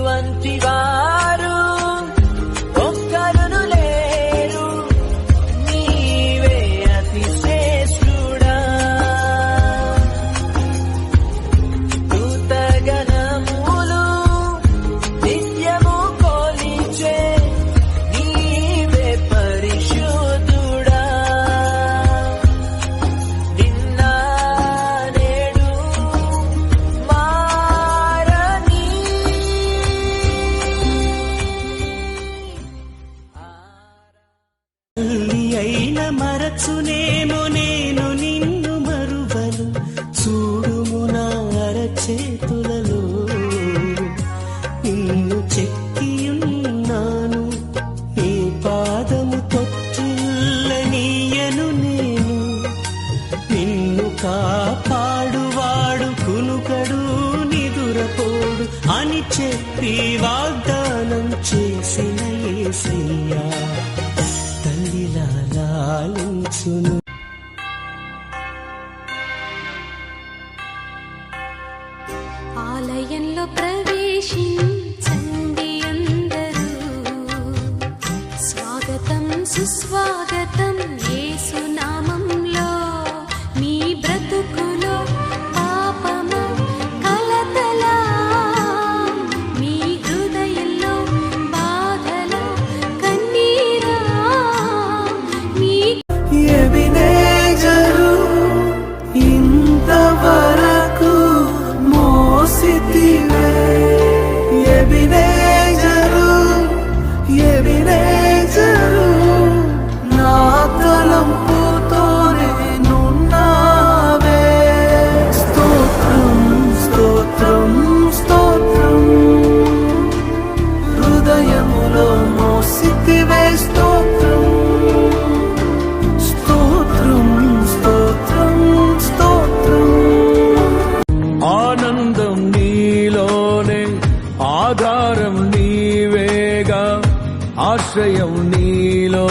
వంటి వారు ఒక్కరును లేరు, నీవే అతి శ్రేష్ఠుడా. దూతగణములు నిత్యము కొలిచే నీవే పరిశుద్ధుడా. నిన్న నేడు మారని తల్లి అయిన మరచునేమో నేను నిన్ను మరువను. చూడుము నా అరచేతులలో నిన్ను చెక్కియున్నాను. నీ పాదము తొట్టిల్లనీయను నేను. నిన్ను కాపాడువాడు కునుకడు నిదురపోడు అని చెప్పి వాగ్దానం చేసిన యేసయ్యా తల్లిలా లాలించును. ఆలయంలో ప్రవేశించండి అందరూ, స్వాగతం సుస్వాగతం యేసు నామంలో. మీ బ్రతుకులో పాపము కలతలా, మీ హృదయంలో బాధల కన్నీరా, మీ ఎబినేజరు ఇంతవరకు మోసితివే. ఎబినేజరు ఎబినేజరు నా తలంపుతోనే నున్నావే. స్తోత్రం స్తోత్రం స్తోత్రం, హృదయములో మోసితివే. స్తోత్రం స్తోత్రం స్తోత్రం స్తోత్రం. ఆనందం నీలోనే, ఆధారం నీవేగా, ఆశ్రయం నీలో.